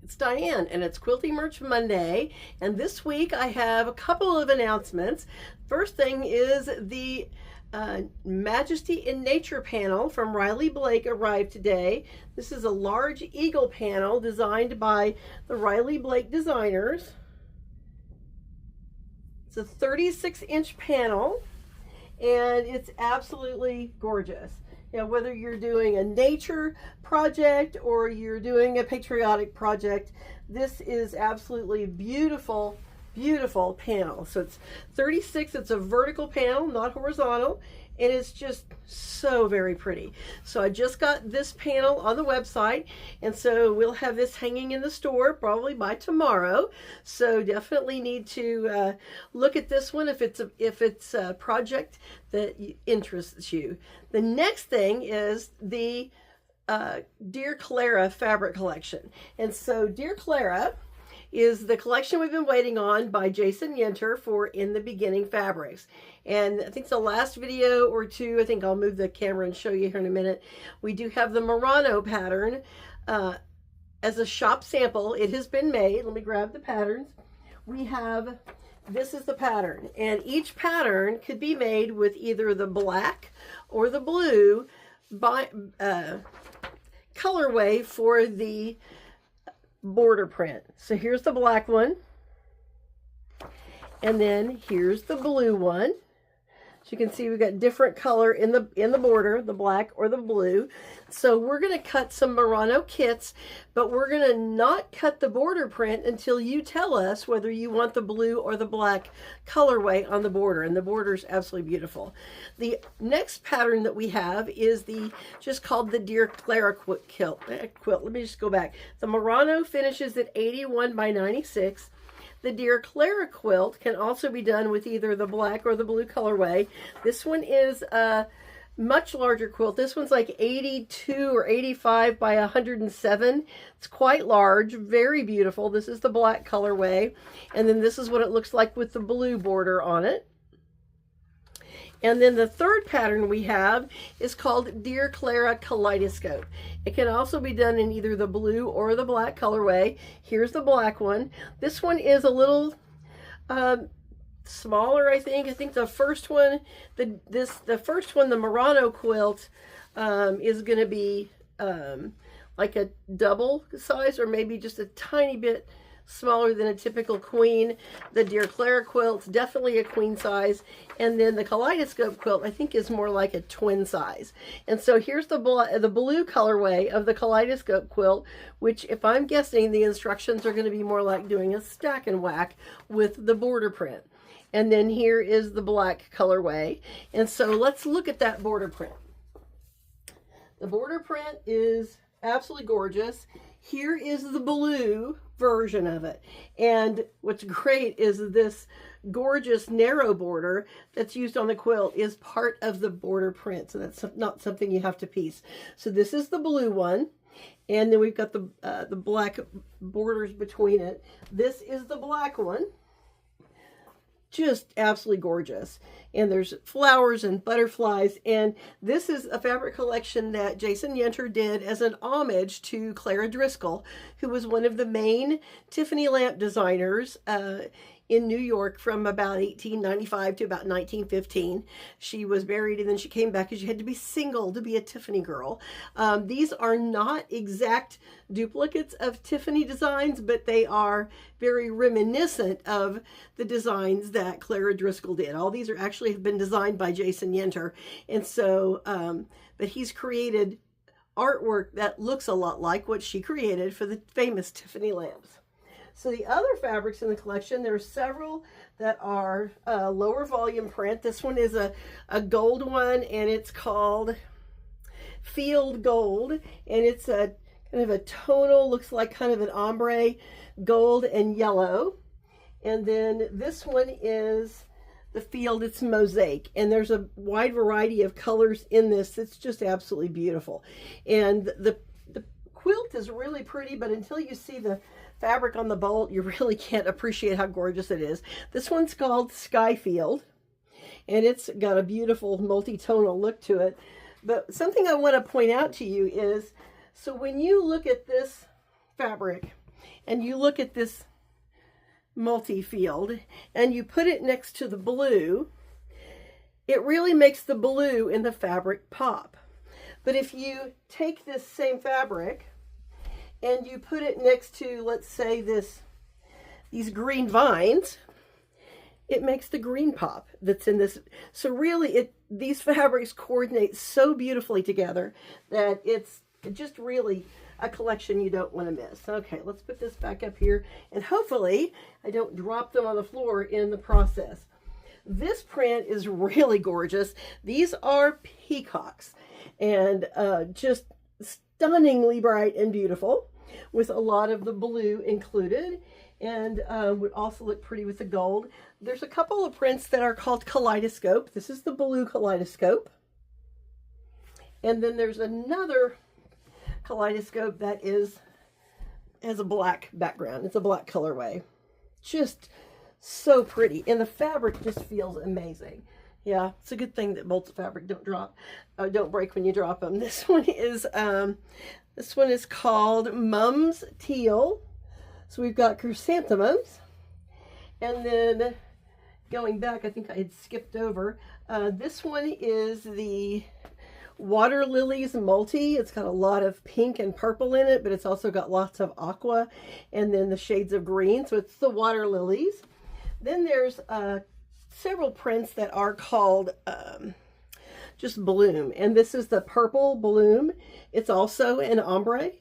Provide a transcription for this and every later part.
It's Diane, and it's Quilty Merch Monday, and this week I have a couple of announcements. First thing is the Majesty in Nature panel from Riley Blake arrived today. This is a large eagle panel designed by the Riley Blake designers. It's a 36-inch panel, and it's absolutely gorgeous. You know, whether you're doing a nature project or you're doing a patriotic project, this is absolutely beautiful, beautiful panel. So it's 36, it's a vertical panel, not horizontal, and it's just so very pretty. So I just got this panel on the website, and so we'll have this hanging in the store probably by tomorrow. So definitely need to look at this one if it's a project that interests you. The next thing is the Dear Clara fabric collection. And so Dear Clara is the collection we've been waiting on by Jason Yenter for In the Beginning Fabrics. And I think the last video or two, I think I'll move the camera and show you here in a minute. We do have the Murano pattern as a shop sample. It has been made. Let me grab the patterns. We have, this is the pattern, and each pattern could be made with either the black or the blue by colorway for the border print. So here's the black one, and then here's the blue one. So you can see we've got different color in the border, the black or the blue. So we're going to cut some Murano kits, but we're going to not cut the border print until you tell us whether you want the blue or the black colorway on the border, and the border is absolutely beautiful. The next pattern that we have is just called the Dear Clara quilt. Let me just go back. The Murano finishes at 81 by 96. The Dear Clara quilt can also be done with either the black or the blue colorway. This one is a much larger quilt. This one's like 82 or 85 by 107. It's quite large, very beautiful. This is the black colorway. And then this is what it looks like with the blue border on it. And then the third pattern we have is called Dear Clara Kaleidoscope. It can also be done in either the blue or the black colorway. Here's the black one. This one is a little smaller, I think. I think the first one, the Murano quilt, is going to be like a double size, or maybe just a tiny bit smaller than a typical queen. The Dear Clara quilt's definitely a queen size, and then the Kaleidoscope quilt I think is more like a twin size. And so here's the blue colorway of the Kaleidoscope quilt, which, if I'm guessing, the instructions are going to be more like doing a stack and whack with the border print. And then here is the black colorway. And so let's look at that border print. The border print is absolutely gorgeous. Here is the blue version of it, and what's great is this gorgeous narrow border that's used on the quilt is part of the border print, so that's not something you have to piece. So this is the blue one, and then we've got the black borders between it. This is the black one, just absolutely gorgeous, and there's flowers and butterflies. And this is a fabric collection that Jason Yenter did as an homage to Clara Driscoll, who was one of the main Tiffany lamp designers in New York from about 1895 to about 1915. She was married and then she came back because she had to be single to be a Tiffany girl. These are not exact duplicates of Tiffany designs, but they are very reminiscent of the designs that Clara Driscoll did. All these actually have been designed by Jason Yenter. And so, but he's created artwork that looks a lot like what she created for the famous Tiffany lamps. So the other fabrics in the collection, there are several that are lower volume print. This one is a gold one, and it's called Field Gold, and it's a kind of a tonal, looks like kind of an ombre gold and yellow. And then this one is the Field, it's mosaic, and there's a wide variety of colors in this. It's just absolutely beautiful. And the quilt is really pretty, but until you see the fabric on the bolt, you really can't appreciate how gorgeous it is. This one's called Sky Field, and it's got a beautiful multi-tonal look to it. But something I want to point out to you is, so when you look at this fabric and you look at this multi-field and you put it next to the blue, it really makes the blue in the fabric pop. But if you take this same fabric and you put it next to, let's say, these green vines, it makes the green pop that's in this. So really, these fabrics coordinate so beautifully together that it's just really a collection you don't want to miss. Okay, let's put this back up here, and hopefully I don't drop them on the floor in the process. This print is really gorgeous. These are peacocks, and just stunningly bright and beautiful, with a lot of the blue included, and would also look pretty with the gold. There's a couple of prints that are called kaleidoscope. This is the blue kaleidoscope. And then there's another kaleidoscope that has a black background. It's a black colorway. Just so pretty. And the fabric just feels amazing. Yeah, it's a good thing that bolts of fabric don't break when you drop them. This one is called Mum's Teal. So we've got chrysanthemums, and then going back, I think I had skipped over. This one is the Water Lilies Multi. It's got a lot of pink and purple in it, but it's also got lots of aqua and then the shades of green. So it's the Water Lilies. Then there's several prints that are called just Bloom, and this is the purple Bloom. It's also an ombre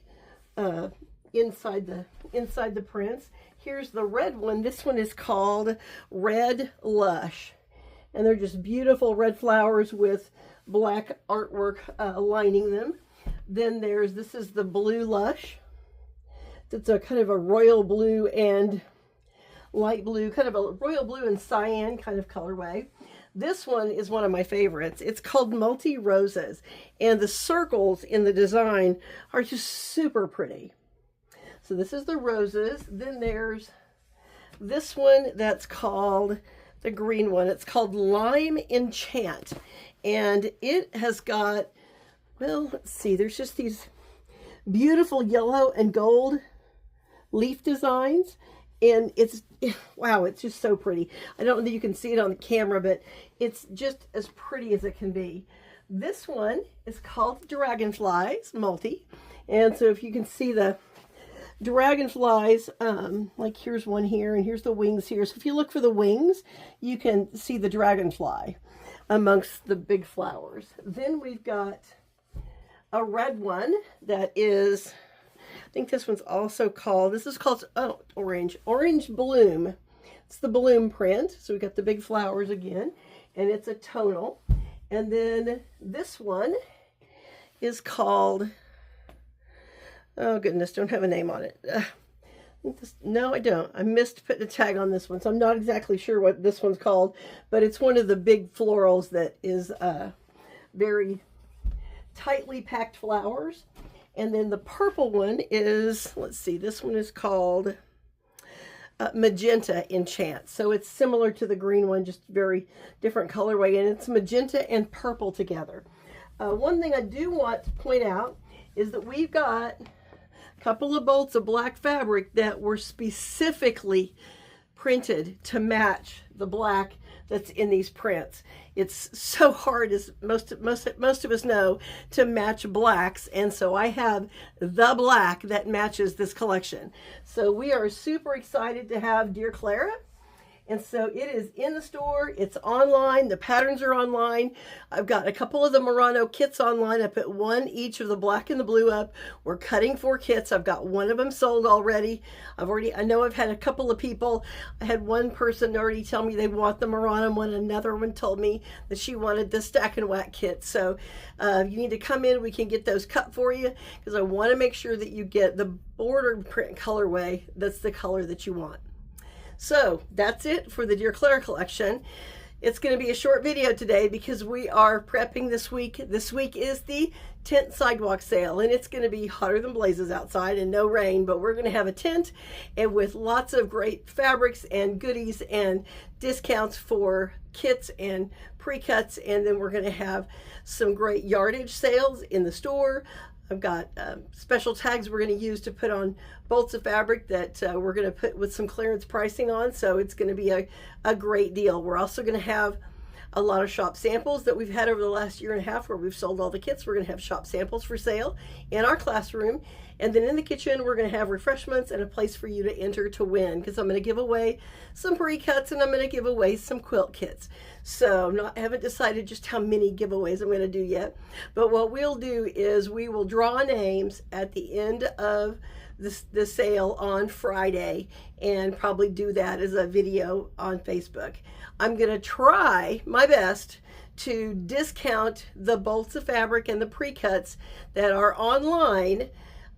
inside the prints. Here's the red one. This one is called Red Lush, and they're just beautiful red flowers with black artwork lining them. Then this is the Blue Lush. It's a kind of a royal blue and light blue, kind of a royal blue and cyan kind of colorway. This one is one of my favorites. It's called Multi Roses, and the circles in the design are just super pretty. So this is the roses. Then there's this one that's called, the green one, it's called Lime Enchant. And it has got, well, let's see, there's just these beautiful yellow and gold leaf designs. And wow, it's just so pretty. I don't know that you can see it on the camera, but it's just as pretty as it can be. This one is called Dragonflies Multi. And so if you can see the dragonflies, like here's one here, and here's the wings here. So if you look for the wings, you can see the dragonfly amongst the big flowers. Then we've got a red one that is, I think this one's also called, this is called, oh, Orange Bloom. It's the Bloom print. So we got the big flowers again, and it's a tonal. And then this one is called, oh goodness, don't have a name on it. No, I don't. I missed putting a tag on this one, so I'm not exactly sure what this one's called, but it's one of the big florals that is very tightly packed flowers. And then the purple one is, let's see, this one is called Magenta Enchant. So it's similar to the green one, just very different colorway, and it's magenta and purple together. One thing I do want to point out is that we've got a couple of bolts of black fabric that were specifically printed to match the black that's in these prints. It's so hard, as most of us know, to match blacks, and so I have the black that matches this collection. So we are super excited to have Dear Clara. And so it is in the store, it's online, the patterns are online. I've got a couple of the Murano kits online. I put one each of the black and the blue up. We're cutting 4 kits. I've got one of them sold already. I know I've had a couple of people. I had one person already tell me they want the Murano one. Another one told me that she wanted the Stack and Whack kit. So you need to come in, we can get those cut for you, because I want to make sure that you get the bordered print colorway that's the color that you want. So that's it for the Dear Clara collection. It's going to be a short video today because we are prepping this week. This week is the tent sidewalk sale, and it's going to be hotter than blazes outside and no rain, but we're going to have a tent and with lots of great fabrics and goodies and discounts for kits and pre-cuts, and then we're going to have some great yardage sales in the store. I've got special tags we're going to use to put on bolts of fabric that we're going to put with some clearance pricing on. So it's going to be a great deal. We're also going to have a lot of shop samples that we've had over the last year and a half where we've sold all the kits. We're going to have shop samples for sale in our classroom. And then in the kitchen, we're going to have refreshments and a place for you to enter to win, because I'm going to give away some pre-cuts and I'm going to give away some quilt kits. So I haven't decided just how many giveaways I'm going to do yet. But what we'll do is we will draw names at the end of the sale on Friday and probably do that as a video on Facebook. I'm going to try my best to discount the bolts of fabric and the pre-cuts that are online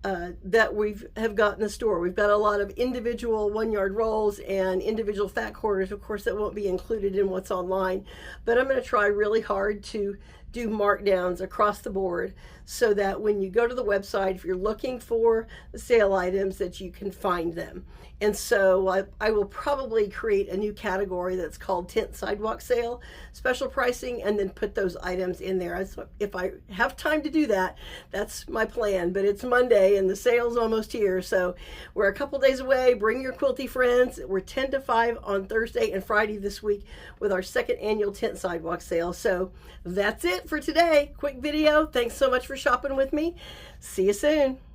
that have got in the store. We've got a lot of individual 1-yard rolls and individual fat quarters, of course, that won't be included in what's online. But I'm going to try really hard to do markdowns across the board so that when you go to the website, if you're looking for the sale items, that you can find them. And so I will probably create a new category that's called Tent Sidewalk Sale, special pricing, and then put those items in there. If I have time to do that, that's my plan. But it's Monday and the sale's almost here. So we're a couple days away. Bring your quilty friends. We're 10 to 5 on Thursday and Friday this week with our second annual Tent Sidewalk Sale. So that's it for today. Quick video. Thanks so much for shopping with me. See you soon.